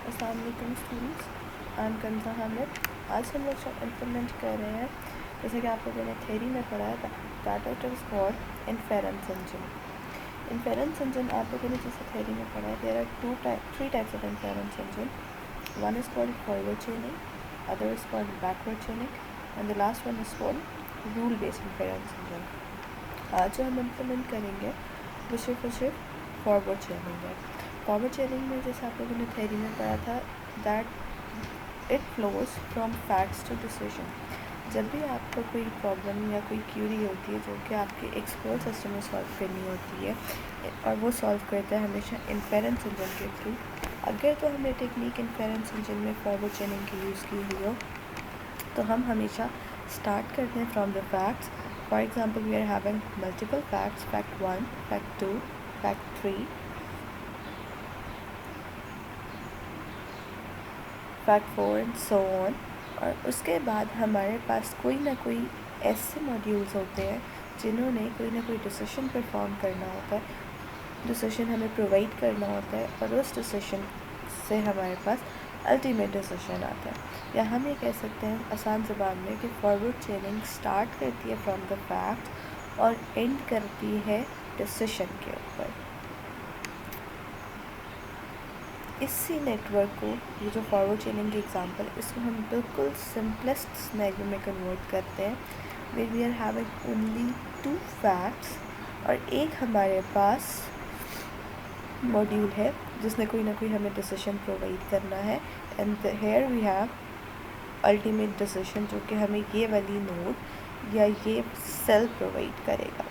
अस्सलाम वालेकुम students, I am कंज़ा Hamid. आज हम लोग जो इम्प्लीमेंट कर रहे हैं, जैसे कि आप लोगों ने थ्योरी में पढ़ा है, that it is called inference engine. Inference engine आप लोगों ने जैसे थ्योरी में पढ़ा है, there are three types of inference engine. One is called forward chaining, other is called backward chaining, and the last one is called rule based inference engine. आज जो हम इम्प्लीमेंट करेंगे वो सिर्फ फॉरवर्ड चेनिंग है. फॉरवर्ड चेनिंग में जैसे आप लोगों ने थ्योरी में पढ़ा था that it flows from facts to decision. जब भी आपको कोई प्रॉब्लम या कोई क्यूरी होती है जो कि आपके एक्सपर्ट सिस्टम में सॉल्व करनी होती है और वो सॉल्व करता है हमेशा इन्फेरेंस इंजन के थ्रू. अगर तो हमने टेक्निक इन्फेरेंस इंजन में फॉरवर्ड चेनिंग की यूज़ की हुई हो तो हम हमेशा स्टार्ट करते हैं from the facts. For example, we are having multiple facts, fact 1, fact 2, fact 3, fact 4 and so on. और उसके बाद हमारे पास कोई ना कोई ऐसे मॉड्यूल्स होते हैं जिन्होंने कोई ना कोई डिसीजन परफॉर्म करना होता है, डिसीजन हमें प्रोवाइड करना होता है और उस डिसीजन से हमारे पास अल्टीमेट डिसीजन आता है. या हम ये कह सकते हैं आसान ज़बान में कि फॉरवर्ड चेनिंग स्टार्ट करती है फ्रॉम द फैक्ट और एंड करती है डिसीजन के ऊपर. इसी नेटवर्क को, ये जो फॉरवर्ड चेनिंग की एग्जांपल, इसको हम बिल्कुल सिंपलेस्ट सिनेरियो में कन्वर्ट करते हैं where we are having only 2 facts और एक हमारे पास मॉड्यूल है जिसने कोई ना कोई हमें डिसीजन प्रोवाइड करना है. And here we have ultimate decision जो कि हमें ये वाली नोड या ये सेल प्रोवाइड करेगा.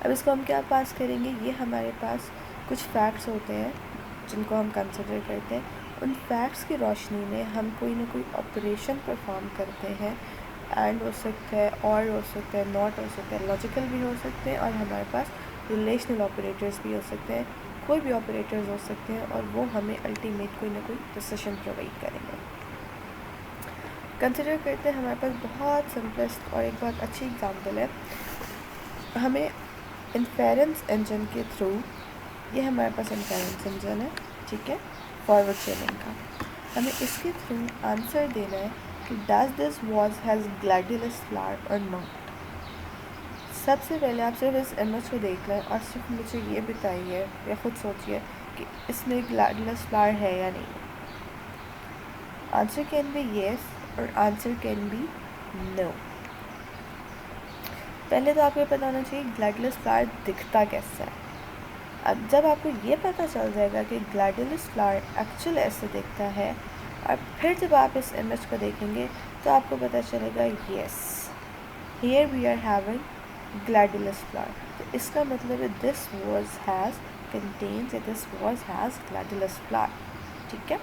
अब इसको हम क्या पास करेंगे, ये हमारे पास कुछ फैक्ट्स होते हैं जिनको हम कंसिडर करते हैं. उन फैक्ट्स की रोशनी में हम कोई ना कोई ऑपरेशन परफॉर्म करते हैं. एंड हो सकता है, और हो सकता है, नॉट हो सकता है, लॉजिकल भी हो सकते हैं और हमारे पास रिलेशनल ऑपरेटर्स भी हो सकते हैं. कोई भी ऑपरेटर्स हो सकते हैं और वो हमें अल्टीमेट कोई ना कोई डिसीजन प्रोवाइड करेंगे. कंसिडर करते हैं हमारे पास बहुत सिंपलेस्ट और एक बहुत अच्छी एग्जांपल है. हमें इन्फेरेंस इंजन के थ्रू, ये हमारे पास इन्फेरेंस इंजन है, ठीक है, फॉरवर्ड चेनिंग का. हमें इसके थ्रू आंसर देना है कि does this was has gladiolus flower और नॉट. सबसे पहले आप सिर्फ इस इमेज को देख लें और सिर्फ मुझे ये बताइए या ख़ुद सोचिए कि इसमें ग्लैडियलस फ्लावर है या नहीं. आंसर कैन बी येस और आंसर कैन बी नो. पहले तो आपको पता होना चाहिए ग्लैडियलस फ्लावर दिखता कैसा है. अब जब आपको ये पता चल जाएगा कि ग्लैडियलस फ्लावर एक्चुअल ऐसे दिखता है और फिर जब आप इस इमेज को देखेंगे तो आपको पता चलेगा yes, here we are having gladiolus flower. तो इसका मतलब है दिस वॉज हैज़ कंटेन्स या this was has gladiolus flower. ठीक है.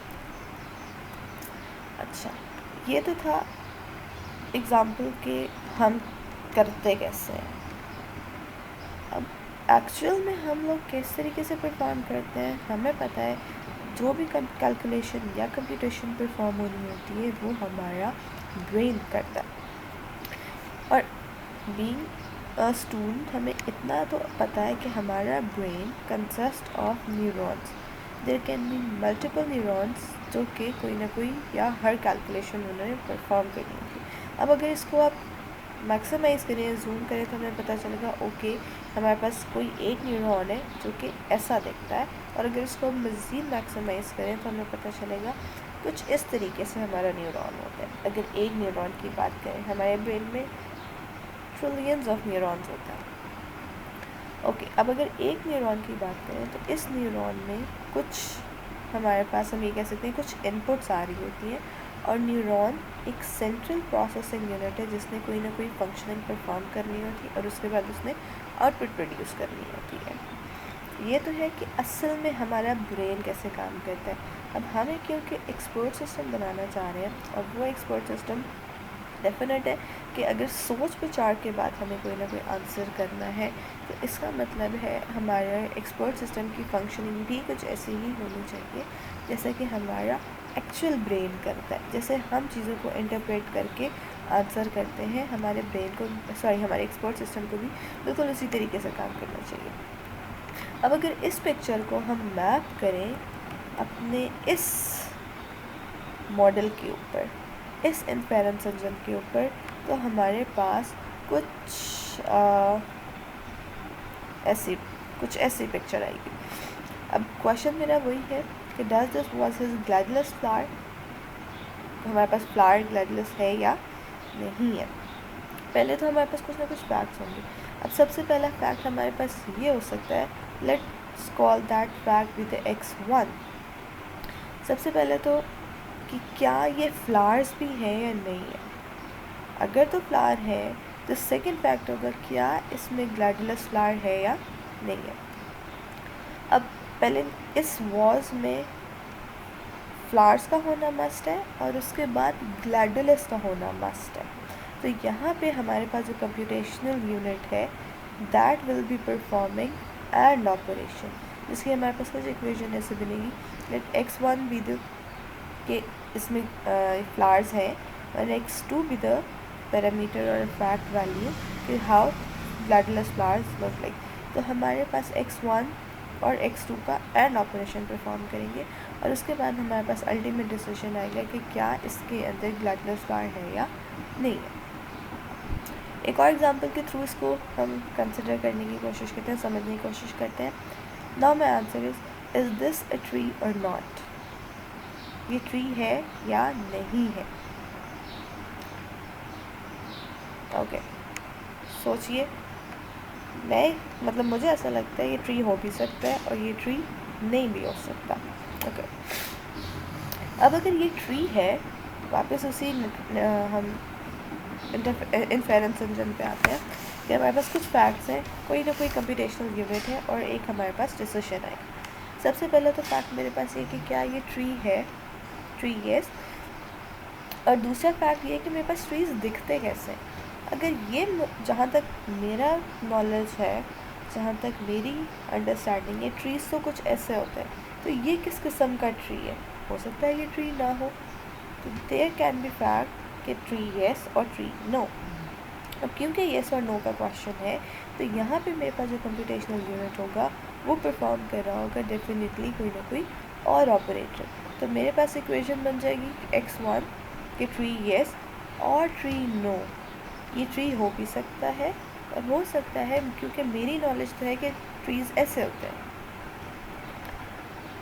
अच्छा, ये तो था एग्जाम्पल के हम करते कैसे हैं. अब एक्चुअल में हम लोग किस तरीके से परफॉर्म करते हैं, हमें पता है जो भी कैलकुलेशन या कंप्यूटेशन परफॉर्म होनी होती है वो हमारा ब्रेन करता है. और बीइंग अ स्टूडेंट हमें इतना तो पता है कि हमारा brain consist of neurons. There can be multiple neurons जो कि कोई ना कोई या हर कैलकुलेशन उन्होंने परफॉर्म करनी होती है. अब अगर इसको आप मैक्सिमाइज़ करें, जूम करें तो हमें पता चलेगा ओके हमारे पास कोई एक न्यूरॉन है जो कि ऐसा दिखता है. और अगर इसको हम मज़ीद मैक्सिमाइज़ करें तो हमें पता चलेगा कुछ इस तरीके से हमारा न्यूरॉन होता है. अगर एक न्यूरॉन की बात करें, हमारे ब्रेन में ट्रिलियंस ऑफ न्यूरॉन्स होता है. ओके, अब अगर एक न्यूरॉन की बात करें तो इस न्यूरॉन में कुछ हमारे पास, हम ये कह सकते हैं, कुछ इनपुट्स आ रही होती हैं और न्यूरॉन एक सेंट्रल प्रोसेसिंग यूनिट है जिसने कोई ना कोई फंक्शनिंग परफॉर्म करनी होती है और उसके बाद उसने आउटपुट प्रोड्यूस करनी होती है. ये तो है कि असल में हमारा ब्रेन कैसे काम करता है. अब हमें क्योंकि एक्सपर्ट सिस्टम बनाना चाह रहे हैं और वो एक्सपर्ट सिस्टम डेफिनेट है कि अगर सोच विचार के बाद हमें कोई ना कोई आंसर करना है तो इसका मतलब है हमारे एक्सपर्ट सिस्टम की फंक्शनिंग भी कुछ ऐसी ही होनी चाहिए जैसे कि हमारा एक्चुअल ब्रेन करता है. जैसे हम चीज़ों को इंटरप्रेट करके आंसर करते हैं, हमारे ब्रेन को, हमारे एक्सपर्ट सिस्टम को भी बिल्कुल उसी तरीके से काम करना चाहिए. अब अगर इस पिक्चर को हम मैप करें अपने इस मॉडल के ऊपर, इस इन्फेरेंस इंजन के ऊपर, तो हमारे पास ऐसी कुछ ऐसी पिक्चर आएगी। अब क्वेश्चन मेरा वही है कि does this was his gladiolus flower, हमारे पास फ्लावर ग्लैडुलस है या नहीं है। पहले तो हमारे पास कुछ ना कुछ फैक्ट्स होंगे। अब सबसे पहला फैक्ट हमारे पास ये हो सकता है, let's call that fact with x1। सबसे पहले तो कि क्या ये फ्लावर्स भी हैं या नहीं है। अगर तो फ्लावर है तो सेकंड फैक्ट होगा क्या इसमें ग्लैडुलस फ्लावर है या नहीं है। अब पहले इस वॉज में फ्लावर्स का होना मस्ट है और उसके बाद ग्लैडुलस का होना मस्ट है। तो यहाँ पे हमारे पास जो कंप्यूटेशनल यूनिट है that will be performing and operation, जिसकी हमारे पास कुछ इक्वेशन ऐसे बनेगी, लेट x1 बी द के इसमें फ्लावर्स हैं और x2 बी द पैरामीटर और फैक्ट वैल्यू कि हाउ ग्लैडुलस फ्लावर्स लुक लाइक। तो हमारे पास x1 और x2 का एंड ऑपरेशन परफॉर्म करेंगे और उसके बाद हमारे पास अल्टीमेट डिसीजन आएगा कि क्या इसके अंदर ग्लैडुलस फ्लावर है या नहीं है। एक और एग्जांपल के थ्रू इसको हम कंसिडर करने की कोशिश करते हैं, समझने की कोशिश करते हैं। Now my answer is this a tree और नॉट, ये ट्री है या नहीं है। ओके सोचिए, मुझे ऐसा लगता है ये ट्री हो भी सकता है और ये ट्री नहीं भी हो सकता। ओके अब अगर ये ट्री है, वापस उसी हम इन्फेरेंस इंजन पे आते हैं कि हमारे पास कुछ फैक्ट्स हैं, कोई ना कोई कंप्यूटेशनल यूनिट है और एक हमारे पास डिसीजन है। सबसे पहले तो फैक्ट मेरे पास ये कि क्या ये ट्री है, ट्री येस। और दूसरा फैक्ट ये कि मेरे पास ट्रीज दिखते कैसे। अगर ये जहाँ तक मेरा नॉलेज है, जहाँ तक मेरी अंडरस्टैंडिंग है, ट्रीज तो कुछ ऐसे होते हैं, तो ये किस किस्म का ट्री है। हो सकता है ये ट्री ना हो, तो देयर कैन बी फैक्ट कि ट्री येस और ट्री नो। अब क्योंकि येस और नो का क्वेश्चन है तो यहाँ पे मेरे पास जो कंप्यूटेशनल यूनिट होगा वो परफॉर्म कर रहा होगा डेफिनेटली कोई ना कोई और ऑपरेटर। तो मेरे पास इक्वेशन बन जाएगी x1 कि ट्री येस और ट्री नो। ये ट्री हो भी सकता है और हो सकता है क्योंकि मेरी नॉलेज तो है कि ट्रीज ऐसे होते हैं।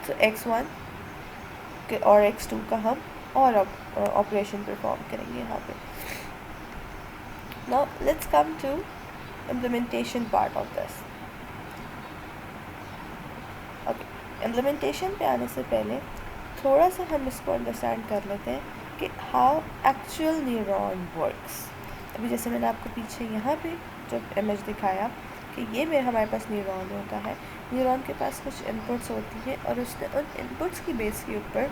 तो x1 और x2 का हम और ऑपरेशन परफॉर्म करेंगे यहाँ पे। Now let's come to implementation part of this. Okay implementation पे आने से पहले थोड़ा सा हम इसको अंडरस्टैंड कर लेते हैं कि हाउ एक्चुअल न्यूरॉन वर्क्स। अभी जैसे मैंने आपको पीछे यहाँ पे जो इमेज दिखाया कि ये मेरे हमारे पास न्यूरॉन होता है, न्यूरॉन के पास कुछ इनपुट्स होती हैं और उसने उन इनपुट्स की बेस के ऊपर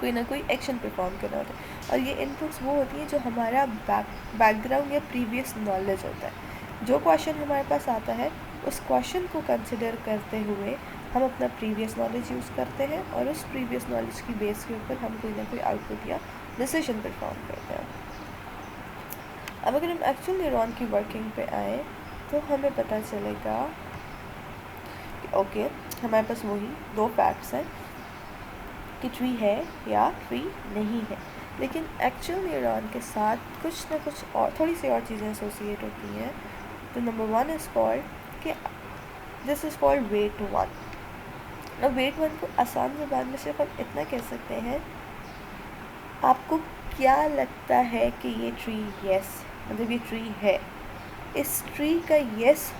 कोई ना कोई एक्शन परफॉर्म करना होता है। और ये इनपुट्स वो होती हैं जो हमारा बैकग्राउंड या प्रीवियस नॉलेज होता है। जो क्वेश्चन हमारे पास आता है उस क्वेश्चन को कंसिडर करते हुए हम अपना प्रीवियस नॉलेज यूज़ करते हैं और उस प्रीवियस नॉलेज की बेस के ऊपर हम कोई ना कोई आउटपुट या डिसीजन परफॉर्म करते हैं। अब अगर हम एक्चुअल न्यूरॉन की वर्किंग पे आए तो हमें पता चलेगा कि ओके हमारे पास वही दो फैक्ट्स हैं कि ट्री है या ट्री नहीं है, लेकिन एक्चुअल न्यूरॉन के साथ कुछ ना कुछ और थोड़ी सी और चीज़ें एसोसिएट होती हैं। तो नंबर 1 इज़ कॉल्ड कि दिस इज़ कॉल्ड वेट 1। अब वेट 1 को आसान ज़बान में सिर्फ हम इतना कह सकते हैं, आपको क्या लगता है कि ये ट्री येस मतलब ये ट्री है। इस ट्री का येस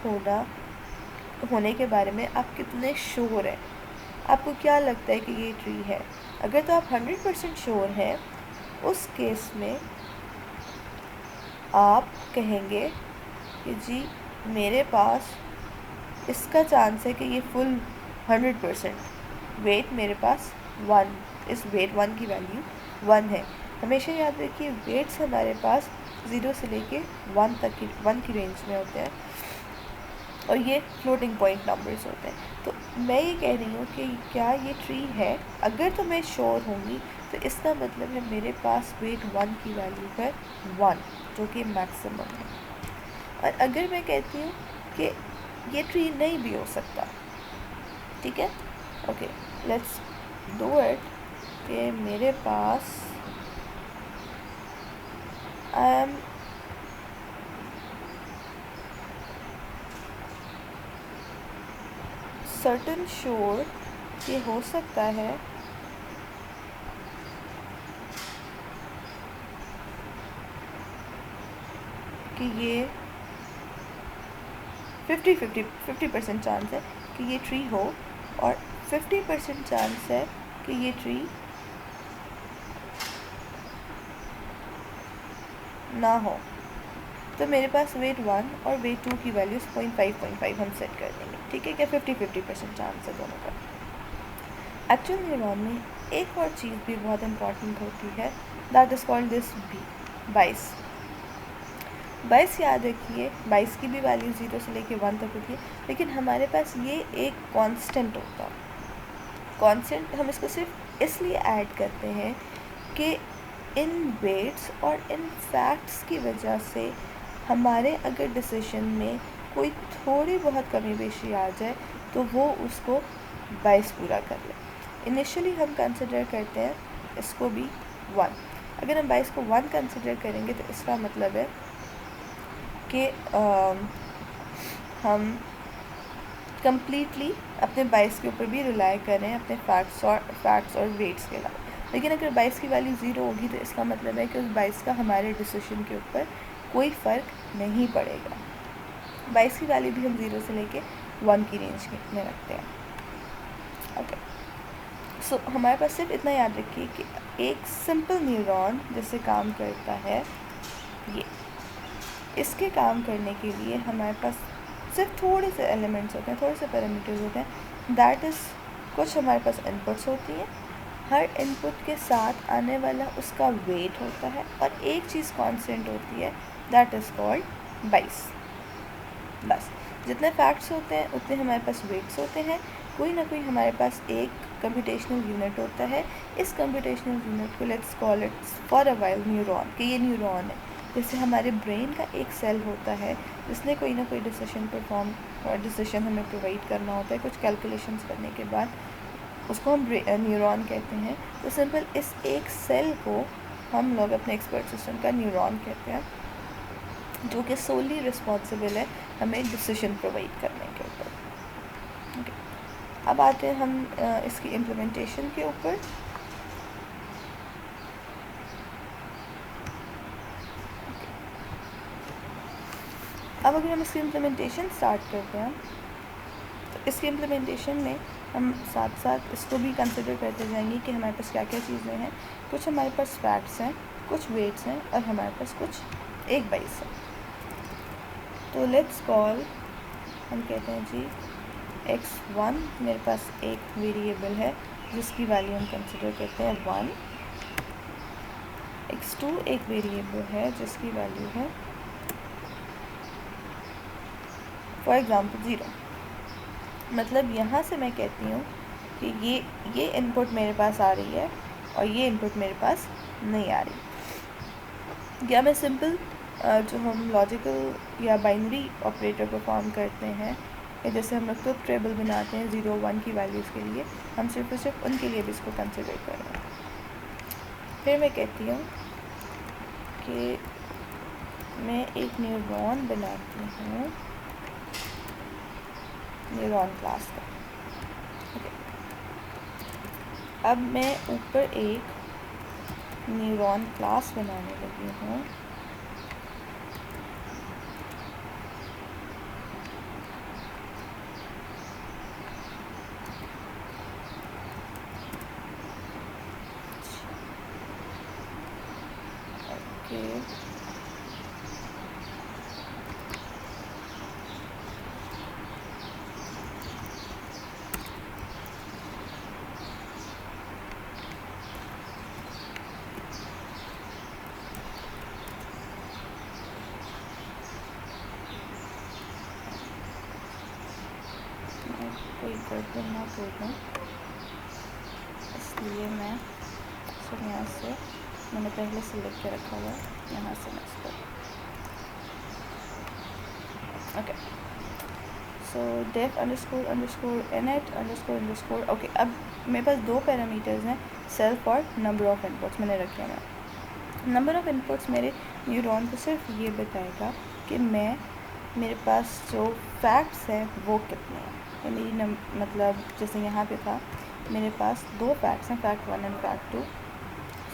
होने के बारे में आप कितने श्योर हैं, आपको क्या लगता है कि ये ट्री है। अगर तो आप 100% श्योर हैं, उस केस में आप कहेंगे कि जी मेरे पास इसका चांस है कि ये फुल 100%। वेट मेरे पास 1, इस वेट 1 की वैल्यू 1 है। हमेशा याद रखिए वेट्स हमारे पास 0 से लेके 1 तक की 1 की रेंज में होते हैं और ये फ्लोटिंग पॉइंट नंबर्स होते हैं। तो मैं ये कह रही हूँ कि क्या ये ट्री है। अगर तो मैं श्योर होंगी तो इसका मतलब है मेरे पास वेट 1 की वैल्यू है 1 जो कि मैक्सिमम है। और अगर मैं कहती हूँ कि ये ट्री नहीं भी हो सकता, ठीक है, ओके लेट्स डू इट कि मेरे पास आई एम सर्टन श्योर कि हो सकता है कि ये 50% चांस है कि ये ट्री हो और 50% चांस है कि ये ट्री ना हो। तो मेरे पास वेट 1 और वेट 2 की वैल्यूज़ 0.5 हम सेट कर देंगे, ठीक है क्या? 50% चांस है दोनों का। एक्चुअल न्यूरॉन में एक और चीज़ भी बहुत इंपॉर्टेंट होती है, दैट इज़ कॉल्ड दिस बाइस। बाइस याद रखिए, बाइस की भी वैल्यू 0 से लेके 1 तक होती है, लेकिन हमारे पास ये एक कांस्टेंट होता है। कांस्टेंट हम इसको सिर्फ इसलिए ऐड करते हैं कि इन वेट्स और इन फैक्ट्स की वजह से हमारे अगर डिसीजन में कोई थोड़ी बहुत कमी पेशी आ जाए तो वो उसको बाइस पूरा कर ले। इनिशियली हम कंसिडर करते हैं इसको भी 1। अगर हम बाइस को 1 कंसिडर करेंगे तो इसका मतलब है कि हम कम्प्लीटली अपने बाइस के ऊपर भी रिलाई कर रहे हैं, अपने फैक्ट्स और वेट्स के अलावा। लेकिन अगर बाइस की वैल्यू 0 होगी तो इसका मतलब है कि उस बाइस का हमारे डिसीजन के ऊपर कोई फ़र्क नहीं पड़ेगा। बाइस की वैल्यू भी हम 0 से लेके 1 की रेंज में रखते हैं। ओके, सो हमारे पास सिर्फ इतना याद रखिए कि एक सिंपल न्यूरॉन जैसे काम करता है, ये इसके काम करने के लिए हमारे पास सिर्फ थोड़े से एलिमेंट्स होते हैं, थोड़े से पैरामीटर्स होते हैं। दैट इज़, कुछ हमारे पास इनपुट्स होती हैं, हर इनपुट के साथ आने वाला उसका वेट होता है, और एक चीज़ कांस्टेंट होती है, दैट इज़ कॉल्ड बाइस। बस जितने फैक्ट्स होते हैं उतने हमारे पास वेट्स होते हैं, कोई ना कोई हमारे पास एक कंप्यूटेशनल यूनिट होता है। इस कंप्यूटेशनल यूनिट को let's call it for a while neuron, कि ये न्यूरॉन है। जैसे हमारे ब्रेन का एक सेल होता है जिसने कोई ना कोई डिसीजन हमें प्रोवाइड करना होता है कुछ कैलकुलेशंस करने के बाद, उसको हम न्यूरॉन कहते हैं। तो सिंपल इस एक सेल को हम लोग अपने एक्सपर्ट सिस्टम का न्यूरॉन कहते हैं, जो कि सोली रिस्पॉन्सिबल है हमें डिसीजन प्रोवाइड करने के ऊपर। ओके, अब आते हैं हम इसकी इम्प्लीमेंटेशन के ऊपर। अब अगर हम इसकी इम्प्लीमेंटेशन स्टार्ट करते हैं तो इसकी इम्प्लीमेंटेशन में हम साथ साथ इसको भी कंसिडर करते जाएंगे कि हमारे पास क्या क्या चीज़ें हैं। कुछ हमारे पास फैक्ट्स हैं, कुछ वेट्स हैं, और हमारे पास कुछ एक बाइस है। तो लेट्स कॉल, हम कहते हैं जी x1 मेरे पास एक वेरिएबल है जिसकी वैल्यू हम कंसिडर करते हैं 1। x2 एक वेरिएबल है जिसकी वैल्यू है फॉर एग्ज़ाम्पल 0। मतलब यहाँ से मैं कहती हूँ कि ये इनपुट मेरे पास आ रही है और ये इनपुट मेरे पास नहीं आ रही। या मैं सिंपल जो हम लॉजिकल या बाइनरी ऑपरेटर परफॉर्म करते हैं, या जैसे हम लोग ट्रुथ टेबल बनाते हैं 0 1 की वैल्यूज़ के लिए, हम सिर्फ और सिर्फ उनके लिए भी इसको कंसिडर कर रहे हैं। फिर मैं कहती हूँ कि मैं एक न्यूरॉन बनाती हूँ, न्यूरॉन क्लास का। अब मैं ऊपर एक न्यूरॉन क्लास बनाने लगी हूँ। कोई गड़बड़ ना कर दूँ, इसलिए मैं सब यहाँ से मैंने पहले से लिख के रखा हुआ है, यहाँ से मैं इसको। Okay, so def underscore underscore init underscore underscore. Okay, अब मेरे पास दो पैरामीटर्स हैं, सेल्फ और नंबर ऑफ़ इनपुट्स मैंने रखे हैं। नंबर ऑफ़ इनपुट्स मेरे न्यूरॉन को सिर्फ ये बताएगा कि मेरे पास जो फैक्ट्स हैं वो कितने हैं। यानी मतलब जैसे यहाँ पे था, मेरे पास दो फैक्ट्स हैं, फैक्ट 1 एंड फैक्ट 2,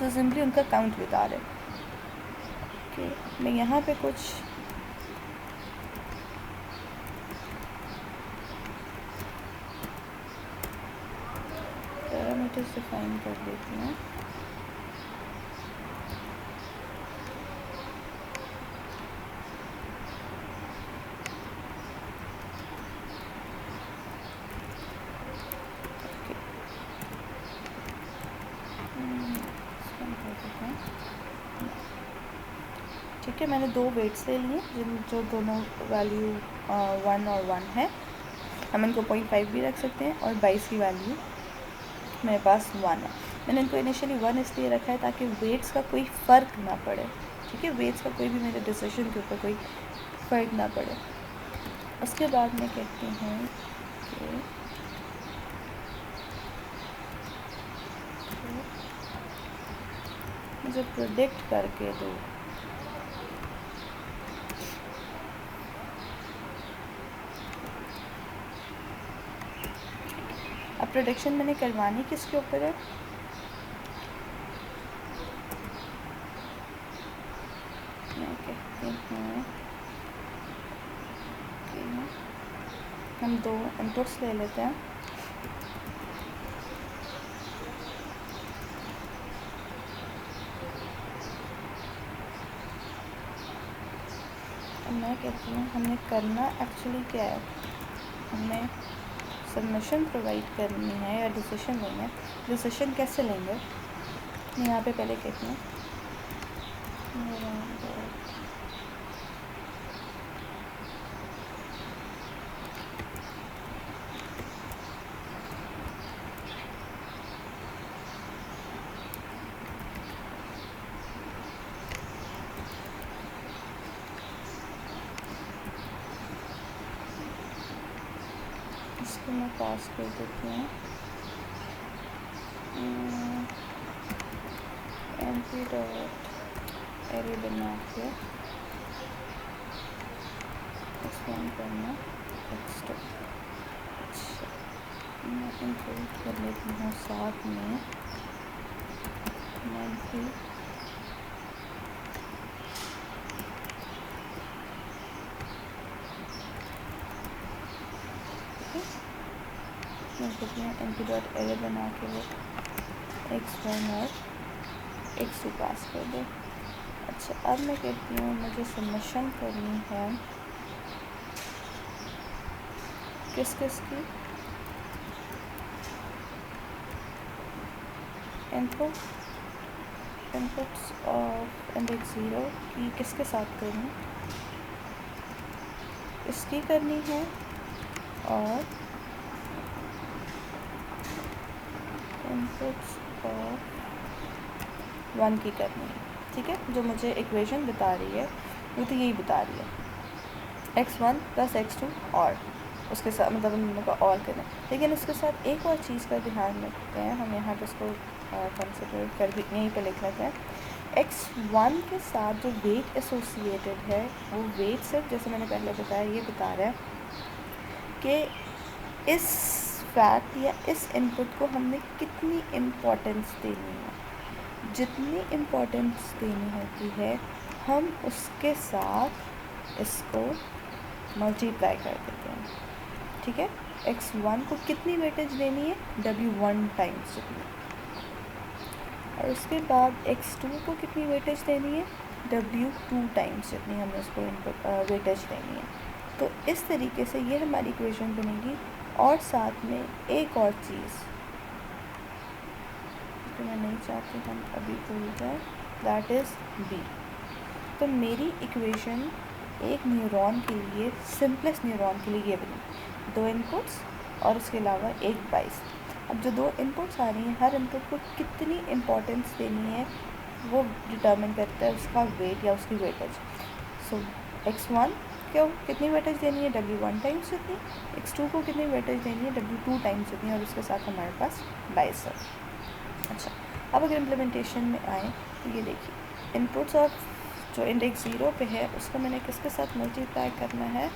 तो सिंपली उनका काउंट बता रहे। ओके, मैं यहाँ पे कुछ पैरामीटर्स डिफाइन कर देती हूँ। ठीक है, मैंने दो वेट्स ले लिए जो दोनों वैल्यू 1 और 1 है। हम इनको 0.5 भी रख सकते हैं, और 22 की वैल्यू मेरे पास 1 है। मैंने इनको इनिशियली 1 इसलिए रखा है ताकि वेट्स का कोई फ़र्क ना पड़े। ठीक है, वेट्स का कोई भी मेरे डिसीजन के ऊपर कोई फ़र्क ना पड़े। उसके बाद मैं कहती हूँ कि मुझे प्रेडिक्ट करके दो। अब प्रेडिक्शन मैंने करवानी किसके ऊपर है? मैं कहती हूँ कि हम दो इनपुट्स ले लेते हैं। अब मैं कहती हूँ हमने करना एक्चुअली क्या है, हमें सबमिशन प्रोवाइड करनी है या डिसीजन लेना है। डिसीजन कैसे लेंगे, मैं यहाँ पे पहले कहती हूँ इसको मैं पास कर देती हूँ एमपी डॉट एरे बना के एक्सपेंड करना एक्स्ट्रा। अच्छा, मैं इंक्लूड कर लेती हूँ साथ में मंथली मैं कहती हूँ एमपी डॉट एरे बना के वो x1 और x2 पास कर दो। अच्छा, अब मैं कहती हूँ मुझे सबमिशन करनी है किस किस की, इनपुट्स ऑफ इंडेक्स 0 की किसके साथ करनी, इसकी करनी है, और इनपुट्स ऑफ 1 की करनी है। ठीक है, जो मुझे इक्वेशन बता रही है वो तो यही बता रही है x1 प्लस x2 और उसके साथ मतलब हम दोनों का और करें। लेकिन इसके साथ एक और चीज़ का ध्यान रखते हैं, हम यहाँ पे इसको कंसिडर कर भी यहीं पे लिख लेते हैं। x1 के साथ जो वेट एसोसिएटेड है वो वेट सिर्फ जैसे मैंने पहले बताया ये बता रहा है कि इस फैक्ट या इस इनपुट को हमने कितनी इम्पोर्टेंस देनी है। जितनी इम्पोर्टेंस देनी होती है हम उसके साथ इसको मल्टीप्लाई कर देते हैं। ठीक है, x1 को कितनी वेटेज देनी है, w1 टाइम्स जितनी, और उसके बाद x2 को कितनी वेटेज देनी है, w2 टाइम्स जितनी हमें उसको वेटेज देनी है। तो इस तरीके से ये हमारी इक्वेशन बनेगी। और साथ में एक और चीज़ तो मैं नहीं चाहती हम अभी भूल जाए, दैट इज़ b। तो मेरी इक्वेशन एक न्यूरॉन के लिए, सिंपलेस्ट न्यूरॉन के लिए ये बनी, दो इनपुट्स और उसके अलावा एक 22। अब जो दो इनपुट्स आ रही हैं, हर इनपुट को कितनी इम्पोर्टेंस देनी है वो डिटर्मिन करता है उसका वेट या उसकी वेटेज। सो x1 क्यों, कितनी वेटेज देनी है, W1 टाइम्स जितनी, x2 को कितनी वेटेज देनी है, W2 टाइम्स जितनी, और उसके साथ हमारे पास 22 है। अच्छा, अब अगर इम्प्लीमेंटेशन में आए तो ये देखिए, इनपुट्स ऑफ जो इंडेक्स 0 पे है उसको मैंने किसके साथ मल्टीप्लाई करना है,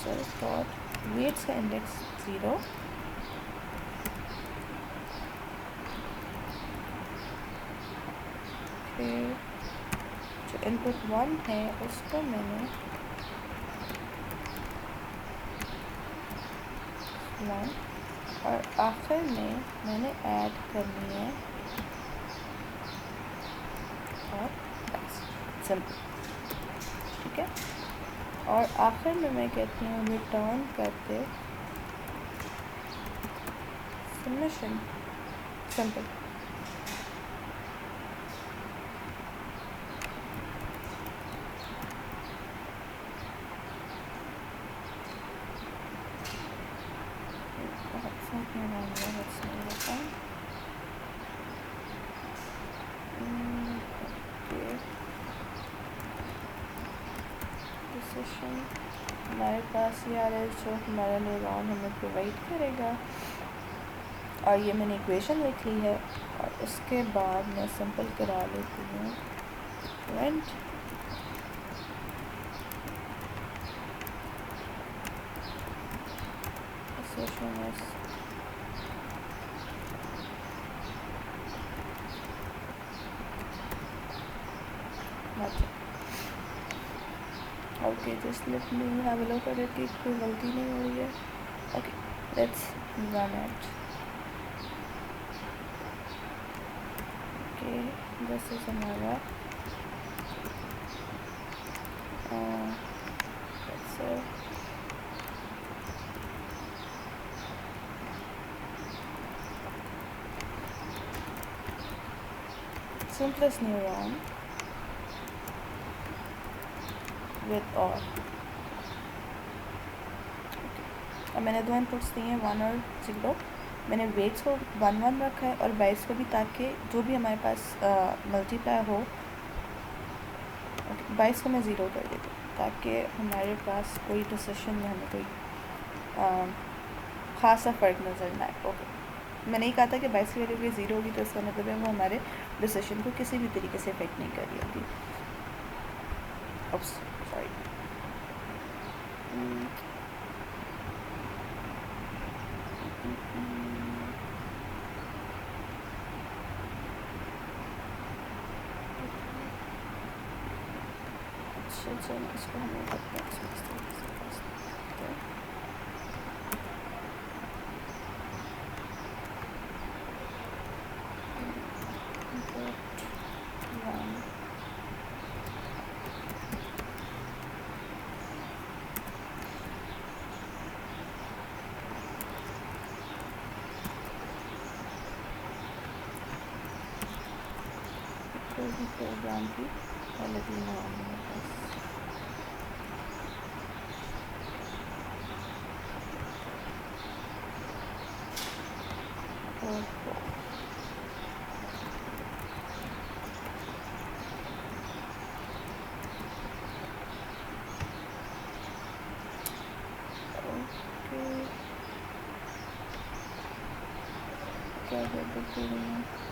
सेल्फ डॉट वेट्स का इंडेक्स 0 फिर जो इनपुट 1 है उसको मैंने 1 और आखिर में मैंने ऐड करनी है और बस सिंपल, ठीक है। और आखिर में मैं कहती हूँ रिटर्न करते सबमिशन, सिंपल। हमारे पास ये आ रहा है जो हमारा न्यूरॉन हमें प्रोवाइड करेगा, और ये मैंने इक्वेशन लिख ली है। और उसके बाद मैं सिंपल करा लेती हूँ print okay, just let me have a look at it कि कोई गलती नहीं हो रही है। Okay, let's run it. Okay, this is हमारा simplest neuron with or। अब मैंने दो इनपुट्स दिए हैं 1 और 0। मैंने वेट्स को 1 1 रखा है और 22 को भी, ताकि जो भी हमारे पास मल्टीप्लाई हो, 22 को मैं 0 कर देती हूँ ताकि हमारे पास कोई डिसीजन में हमें कोई ख़ासा फ़र्क नज़र ना आए। ओके, मैंने ही कहा था कि 22 की वैल्यू 0 होगी, तो इसका मतलब है वो हमारे डिसीजन को किसी भी तरीके से इफेक्ट नहीं कर रही होगी। सॉरी, चलो इसको हमें करते हैं। प्रोग्राम की पहले दिन क्या कर सकते हैं।